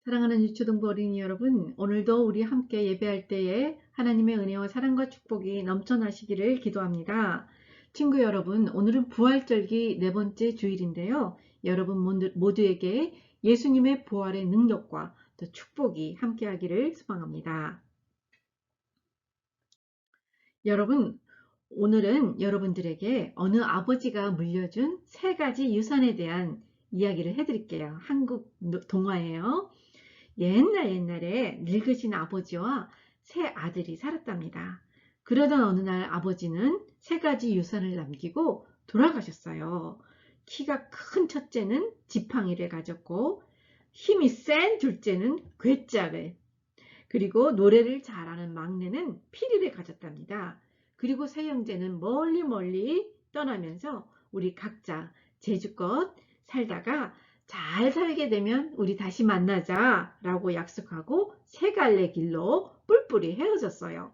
사랑하는 유초등부 어린이 여러분, 오늘도 우리 함께 예배할 때에 하나님의 은혜와 사랑과 축복이 넘쳐나시기를 기도합니다. 친구 여러분, 오늘은 부활절기 네 번째 주일인데요. 여러분 모두에게 예수님의 부활의 능력과 또 축복이 함께하기를 소망합니다. 여러분, 오늘은 여러분들에게 어느 아버지가 물려준 세 가지 유산에 대한 이야기를 해드릴게요. 한국 동화예요. 옛날에 늙으신 아버지와 세 아들이 살았답니다. 그러던 어느 날 아버지는 세 가지 유산을 남기고 돌아가셨어요. 키가 큰 첫째는 지팡이를 가졌고, 힘이 센 둘째는 괴짝을, 그리고 노래를 잘하는 막내는 피리를 가졌답니다. 그리고 세 형제는 멀리 떠나면서 우리 각자 제주껏 살다가 잘 살게 되면 우리 다시 만나자 라고 약속하고 세 갈래 길로 뿔뿔이 헤어졌어요.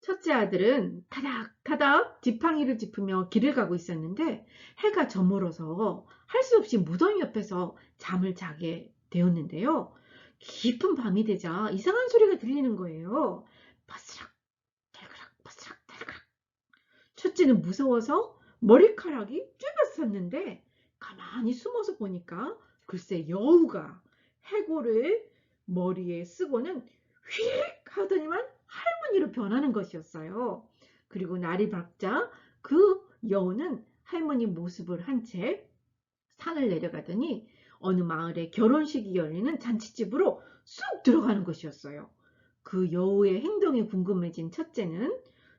첫째 아들은 타닥타닥 지팡이를 짚으며 길을 가고 있었는데 해가 저물어서 할 수 없이 무더위 옆에서 잠을 자게 되었는데요. 깊은 밤이 되자 이상한 소리가 들리는 거예요. 바스락 달그락 바스락 달그락. 첫째는 무서워서 머리카락이 쭈뼛었는데 가만히 숨어서 보니까 글쎄 여우가 해골을 머리에 쓰고는 휙 하더니만 할머니로 변하는 것이었어요. 그리고 날이 밝자 그 여우는 할머니 모습을 한 채 산을 내려가더니 어느 마을에 결혼식이 열리는 잔치집으로 쑥 들어가는 것이었어요. 그 여우의 행동이 궁금해진 첫째는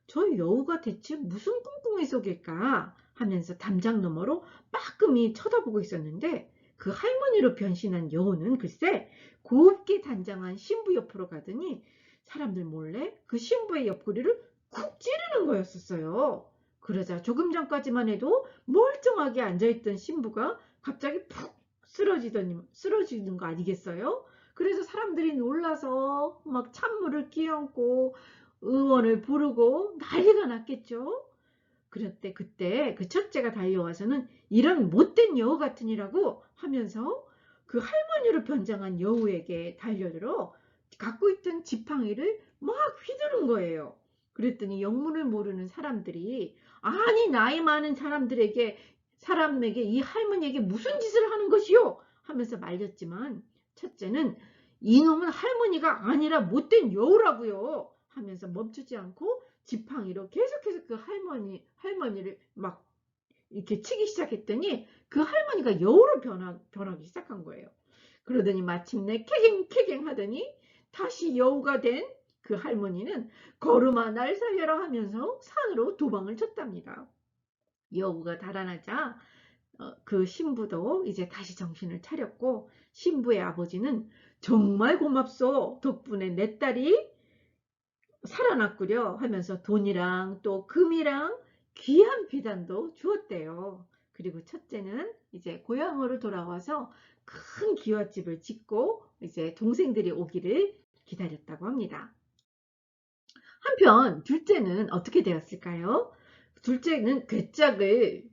저 여우가 대체 무슨 꿍꿍이 속일까 하면서 담장 너머로 빠끔히 쳐다보고 있었는데 그 할머니로 변신한 여우는 글쎄 곱게 단장한 신부 옆으로 가더니 사람들 몰래 그 신부의 옆구리를 쿡 찌르는 거였었어요. 그러자 조금 전까지만 해도 멀쩡하게 앉아있던 신부가 갑자기 푹 쓰러지는 거 아니겠어요? 그래서 사람들이 놀라서 막 찬물을 끼얹고 의원을 부르고 난리가 났겠죠. 그런데 그때 그 첫째가 달려와서는 이런 못된 여우 같으니라고 하면서 그 할머니로 변장한 여우에게 달려들어 갖고 있던 지팡이를 막 휘두른 거예요. 그랬더니 영문을 모르는 사람들이 아니 나이 많은 사람에게 이 할머니에게 무슨 짓을 하는 것이요 하면서 말렸지만 첫째는 이놈은 할머니가 아니라 못된 여우라고요 하면서 멈추지 않고 지팡이로 계속해서 그 할머니를 막 이렇게 치기 시작했더니 그 할머니가 여우로 변하기 시작한 거예요. 그러더니 마침내 캐갱캐갱 하더니 다시 여우가 된 그 할머니는 걸음아 날 살려라 하면서 산으로 도망을 쳤답니다. 여우가 달아나자 그 신부도 이제 다시 정신을 차렸고 신부의 아버지는 정말 고맙소. 덕분에 내 딸이 살아났구려 하면서 돈이랑 또 금이랑 귀한 비단도 주었대요. 그리고 첫째는 이제 고향으로 돌아와서 큰 기와집을 짓고 이제 동생들이 오기를 기다렸다고 합니다. 한편 둘째는 어떻게 되었을까요? 둘째는 괴짝을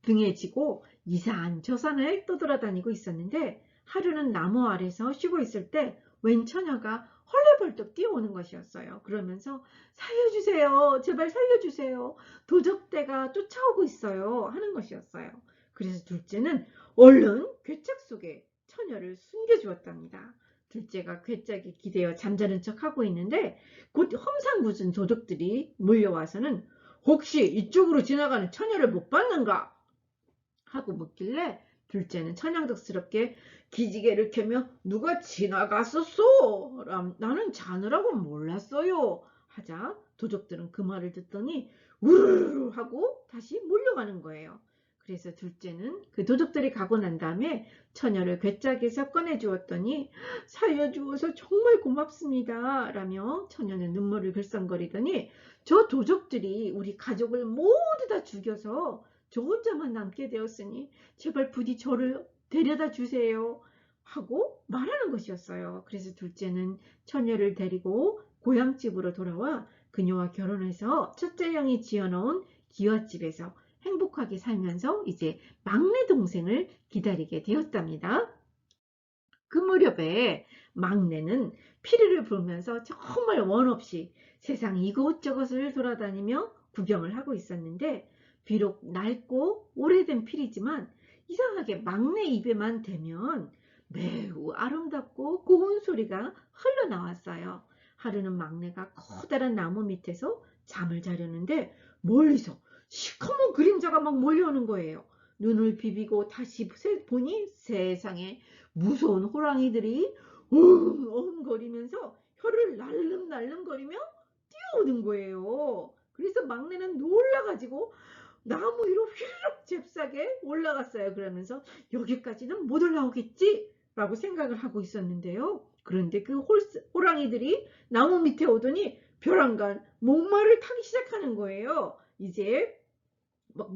등에 지고 이산 저산을 떠돌아다니고 있었는데 하루는 나무 아래서 쉬고 있을 때 웬 처녀가 헐레벌떡 뛰어오는 것이었어요. 그러면서 살려주세요. 제발 살려주세요. 도적대가 쫓아오고 있어요. 하는 것이었어요. 그래서 둘째는 얼른 괴짝 속에 처녀를 숨겨주었답니다. 둘째가 괴짝에 기대어 잠자는 척하고 있는데 곧 험상궂은 도적들이 몰려와서는 혹시 이쪽으로 지나가는 처녀를 못 봤는가? 하고 묻길래 둘째는 천양덕스럽게 기지개를 켜며 누가 지나갔었소? 나는 자느라고 몰랐어요. 하자 도적들은 그 말을 듣더니 우르르 하고 다시 몰려가는 거예요. 그래서 둘째는 그 도적들이 가고 난 다음에 처녀를 괴짝에서 꺼내주었더니 살려주어서 정말 고맙습니다 라며 처녀는 눈물을 글썽거리더니 저 도적들이 우리 가족을 모두 다 죽여서 저 혼자만 남게 되었으니 제발 부디 저를 데려다 주세요 하고 말하는 것이었어요. 그래서 둘째는 처녀를 데리고 고향집으로 돌아와 그녀와 결혼해서 첫째 형이 지어놓은 기와집에서 행복하게 살면서 이제 막내 동생을 기다리게 되었답니다. 그 무렵에 막내는 피리를 불면서 정말 원 없이 세상 이곳저곳을 돌아다니며 구경을 하고 있었는데, 비록 낡고 오래된 피리지만 이상하게 막내 입에만 대면 매우 아름답고 고운 소리가 흘러나왔어요. 하루는 막내가 커다란 나무 밑에서 잠을 자려는데 멀리서 시커먼 그림자가 막 몰려오는 거예요. 눈을 비비고 다시 보니 세상에 무서운 호랑이들이 어흥거리면서 혀를 날름날름거리며 뛰어오는 거예요. 그래서 막내는 놀라가지고 나무 위로 휘르륵 잽싸게 올라갔어요. 그러면서 여기까지는 못 올라오겠지 라고 생각을 하고 있었는데요. 그런데 그 호랑이들이 나무 밑에 오더니 벼랑간 목마를 타기 시작하는 거예요. 이제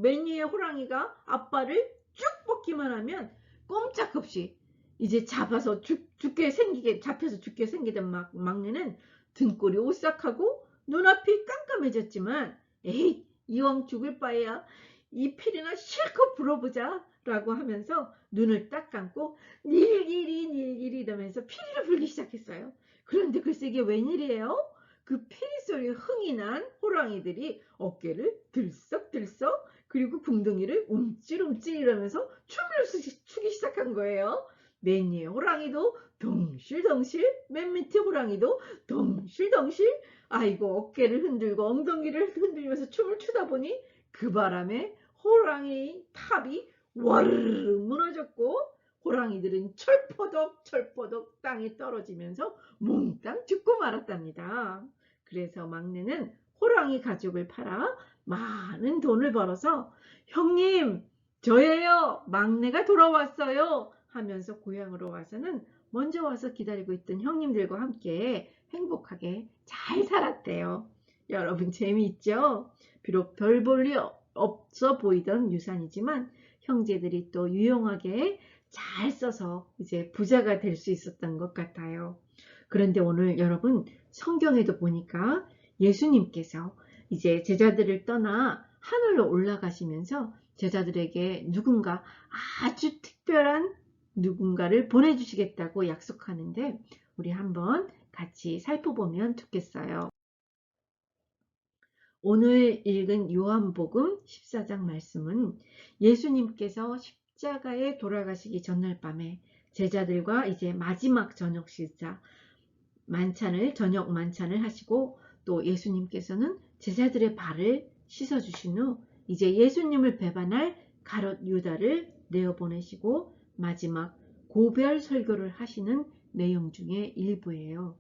맨 위에 호랑이가 앞발을 쭉 뻗기만 하면 꼼짝없이 이제 잡혀서 죽게 생기던 막내는 등골이 오싹하고 눈앞이 깜깜해졌지만, 에이, 이왕 죽을 바에야 이 피리나 실컷 불어보자 라고 하면서 눈을 딱 감고 닐기리 이러면서 피리를 불기 시작했어요. 그런데 글쎄 이게 웬일이에요? 그 피리 소리에 흥이 난 호랑이들이 어깨를 들썩들썩 그리고 궁둥이를 움찔움찔 이러면서 춤을 추기 시작한 거예요. 맨 위에 호랑이도 덩실덩실, 맨 밑에 호랑이도 덩실덩실, 아이고 어깨를 흔들고 엉덩이를 흔들면서 춤을 추다 보니 그 바람에 호랑이 탑이 와르르 무너졌고, 호랑이들은 철퍼덕 땅에 떨어지면서 몽땅 죽고 말았답니다. 그래서 막내는 호랑이 가죽을 팔아 많은 돈을 벌어서 형님 저예요, 막내가 돌아왔어요 하면서 고향으로 와서는 먼저 와서 기다리고 있던 형님들과 함께 행복하게 잘 살았대요. 여러분 재미있죠? 비록 별 볼 일 없어 보이던 유산이지만 형제들이 또 유용하게 잘 써서 이제 부자가 될 수 있었던 것 같아요. 그런데 오늘 여러분 성경에도 보니까 예수님께서 이제 제자들을 떠나 하늘로 올라가시면서 제자들에게 누군가 아주 특별한 누군가를 보내주시겠다고 약속하는데, 우리 한번 같이 살펴보면 좋겠어요. 오늘 읽은 요한복음 14장 말씀은 예수님께서 십자가에 돌아가시기 전날 밤에 제자들과 이제 마지막 저녁 식사 저녁 만찬을 하시고, 또 예수님께서는 제자들의 발을 씻어 주신 후 이제 예수님을 배반할 가롯 유다를 내어보내시고 마지막 고별 설교를 하시는 내용 중에 일부예요.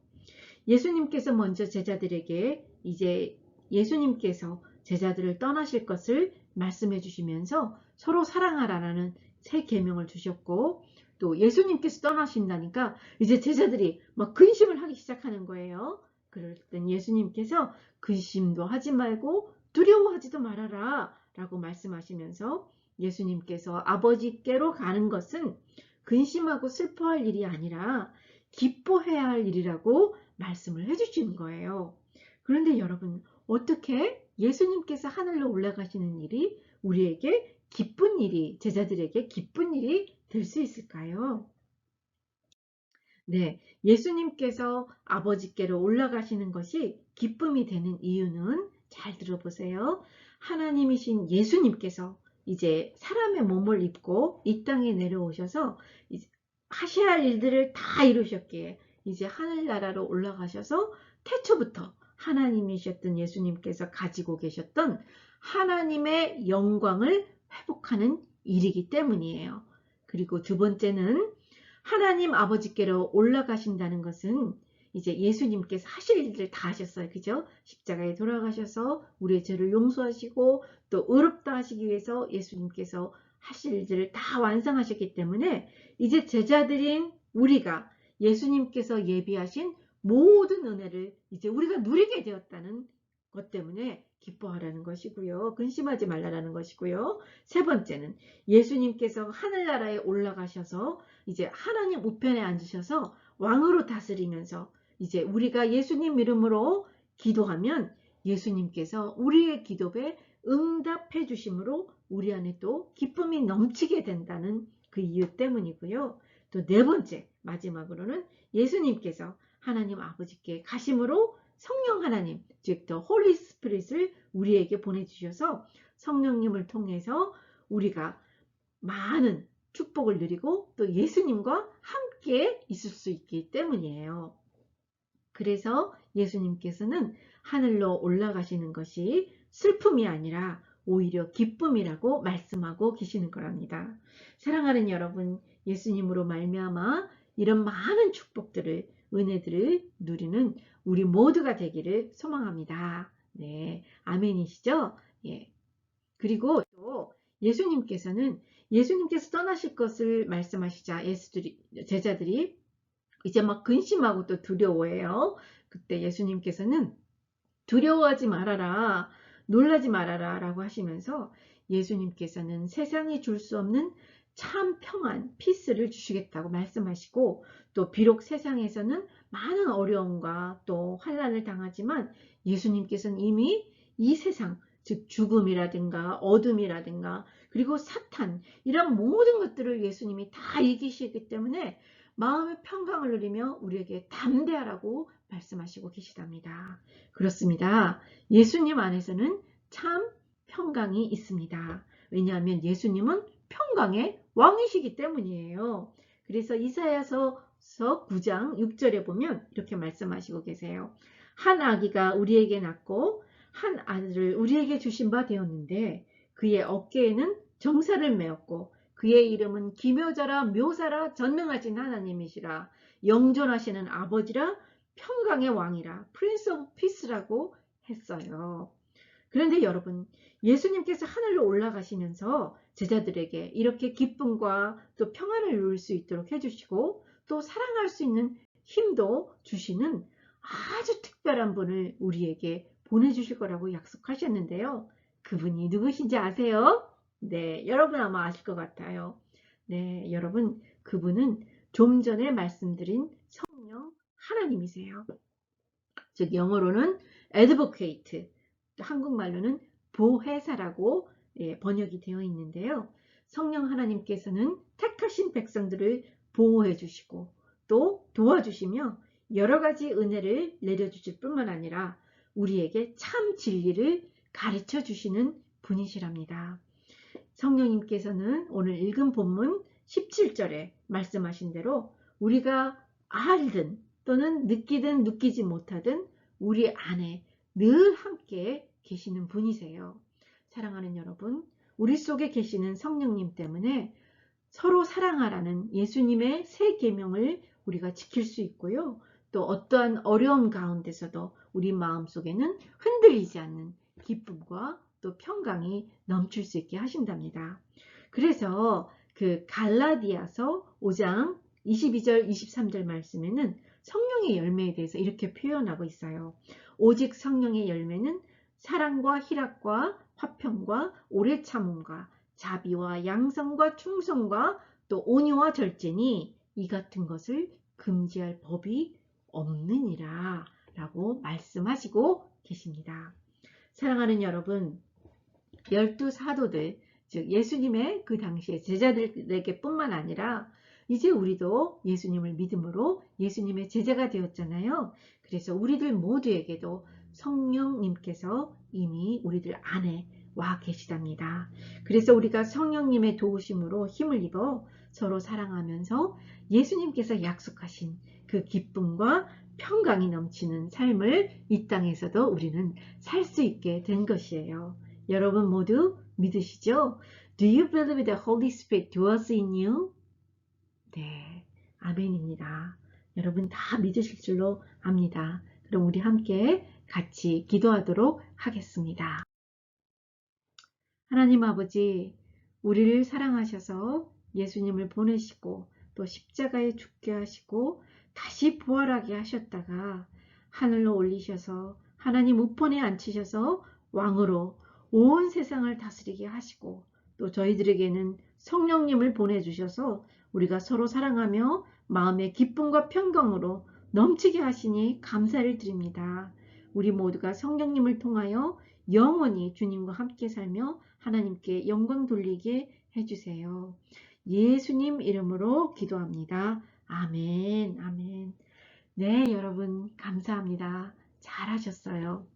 예수님께서 먼저 제자들에게 이제 예수님께서 제자들을 떠나실 것을 말씀해 주시면서 서로 사랑하라는 새 계명을 주셨고, 또 예수님께서 떠나신다니까 이제 제자들이 막 근심을 하기 시작하는 거예요. 그럴 땐 예수님께서 근심도 하지 말고 두려워하지도 말아라 라고 말씀하시면서, 예수님께서 아버지께로 가는 것은 근심하고 슬퍼할 일이 아니라 기뻐해야 할 일이라고 말씀을 해주시는 거예요. 그런데 여러분, 어떻게 예수님께서 하늘로 올라가시는 일이 우리에게 기쁜 일이, 제자들에게 기쁜 일이 될 수 있을까요? 네, 예수님께서 아버지께로 올라가시는 것이 기쁨이 되는 이유는 잘 들어보세요. 하나님이신 예수님께서 이제 사람의 몸을 입고 이 땅에 내려오셔서 이제 하셔야 할 일들을 다 이루셨기에 이제 하늘나라로 올라가셔서 태초부터 하나님이셨던 예수님께서 가지고 계셨던 하나님의 영광을 회복하는 일이기 때문이에요. 그리고 두 번째는 하나님 아버지께로 올라가신다는 것은 이제 예수님께서 하실 일들을 다 하셨어요. 그죠? 십자가에 돌아가셔서 우리의 죄를 용서하시고 또 의롭다 하시기 위해서 예수님께서 하실 일들을 다 완성하셨기 때문에 이제 제자들인 우리가 예수님께서 예비하신 모든 은혜를 이제 우리가 누리게 되었다는 것 때문에 기뻐하라는 것이고요. 근심하지 말라는 것이고요. 세 번째는 예수님께서 하늘나라에 올라가셔서 이제 하나님 우편에 앉으셔서 왕으로 다스리면서 이제 우리가 예수님 이름으로 기도하면 예수님께서 우리의 기도에 응답해 주심으로 우리 안에 또 기쁨이 넘치게 된다는 그 이유 때문이고요. 또 네 번째, 마지막으로는 예수님께서 하나님 아버지께 가심으로 성령 하나님, 즉 더 홀리 스피릿을 우리에게 보내주셔서 성령님을 통해서 우리가 많은 축복을 누리고 또 예수님과 함께 있을 수 있기 때문이에요. 그래서 예수님께서는 하늘로 올라가시는 것이 슬픔이 아니라 오히려 기쁨이라고 말씀하고 계시는 거랍니다. 사랑하는 여러분, 예수님으로 말미암아 이런 많은 축복들을, 은혜들을 누리는 우리 모두가 되기를 소망합니다. 네, 아멘이시죠? 예. 그리고 또 예수님께서 떠나실 것을 말씀하시자 제자들이 이제 막 근심하고 또 두려워해요. 그때 예수님께서는 두려워하지 말아라, 놀라지 말아라 라고 하시면서 예수님께서는 세상이 줄 수 없는 참 평안, 피스를 주시겠다고 말씀하시고, 또 비록 세상에서는 많은 어려움과 또 환난을 당하지만 예수님께서는 이미 이 세상, 즉 죽음이라든가 어둠이라든가 그리고 사탄, 이런 모든 것들을 예수님이 다 이기시기 때문에 마음의 평강을 누리며 우리에게 담대하라고 말씀하시고 계시답니다. 그렇습니다. 예수님 안에서는 참 평강이 있습니다. 왜냐하면 예수님은 평강의 왕이시기 때문이에요. 그래서 이사야서 9장 6절에 보면 이렇게 말씀하시고 계세요. 한 아기가 우리에게 낳고 한 아들을 우리에게 주신 바 되었는데 그의 어깨에는 정사를 메었고 그의 이름은 기묘자라 묘사라 전능하신 하나님이시라 영존하시는 아버지라 평강의 왕이라 프린스 오브 피스라고 했어요. 그런데 여러분, 예수님께서 하늘로 올라가시면서 제자들에게 이렇게 기쁨과 또 평안을 누릴 수 있도록 해주시고 또 사랑할 수 있는 힘도 주시는 아주 특별한 분을 우리에게 보내주실 거라고 약속하셨는데요. 그분이 누구신지 아세요? 네, 여러분 아마 아실 것 같아요. 네, 여러분, 그분은 좀 전에 말씀드린 성령 하나님이세요. 즉 영어로는 advocate, 한국말로는 보혜사라고 번역이 되어 있는데요. 성령 하나님께서는 택하신 백성들을 보호해 주시고 또 도와주시며 여러 가지 은혜를 내려주실 뿐만 아니라 우리에게 참 진리를 가르쳐 주시는 분이시랍니다. 성령님께서는 오늘 읽은 본문 17절에 말씀하신 대로 우리가 알든 또는 느끼든 느끼지 못하든 우리 안에 늘 함께 계시는 분이세요. 사랑하는 여러분, 우리 속에 계시는 성령님 때문에 서로 사랑하라는 예수님의 세 계명을 우리가 지킬 수 있고요. 또 어떠한 어려움 가운데서도 우리 마음속에는 흔들리지 않는 기쁨과 또 평강이 넘칠 수 있게 하신답니다. 그래서 그 갈라디아서 5장 22절 23절 말씀에는 성령의 열매에 대해서 이렇게 표현하고 있어요. 오직 성령의 열매는 사랑과 희락과 화평과 오래 참음과 자비와 양성과 충성과 또 온유와 절제니 이 같은 것을 금지할 법이 없느니라 라고 말씀하시고 계십니다. 사랑하는 여러분, 12사도들, 즉 예수님의 그 당시의 제자들에게 뿐만 아니라 이제 우리도 예수님을 믿음으로 예수님의 제자가 되었잖아요. 그래서 우리들 모두에게도 성령님께서 이미 우리들 안에 와 계시답니다. 그래서 우리가 성령님의 도우심으로 힘을 입어 서로 사랑하면서 예수님께서 약속하신 그 기쁨과 평강이 넘치는 삶을 이 땅에서도 우리는 살 수 있게 된 것이에요. 여러분 모두 믿으시죠? Do you believe the Holy Spirit dwells in you? 네, 아멘입니다. 여러분 다 믿으실 줄로 압니다. 그럼 우리 함께 같이 기도하도록 하겠습니다. 하나님 아버지, 우리를 사랑하셔서 예수님을 보내시고 또 십자가에 죽게 하시고 다시 부활하게 하셨다가 하늘로 올리셔서 하나님 우편에 앉히셔서 왕으로 온 세상을 다스리게 하시고 또 저희들에게는 성령님을 보내주셔서 우리가 서로 사랑하며 마음의 기쁨과 평강으로 넘치게 하시니 감사를 드립니다. 우리 모두가 성령님을 통하여 영원히 주님과 함께 살며 하나님께 영광 돌리게 해주세요. 예수님 이름으로 기도합니다. 아멘, 아멘. 네, 여러분 감사합니다. 잘하셨어요.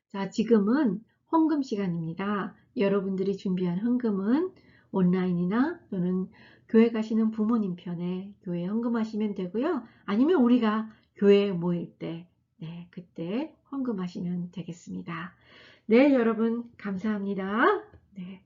자, 지금은 헌금 시간입니다. 여러분들이 준비한 헌금은 온라인이나 또는 교회 가시는 부모님 편에 교회에 헌금하시면 되고요. 아니면 우리가 교회에 모일 때, 네, 그때 헌금하시면 되겠습니다. 네, 여러분 감사합니다. 네.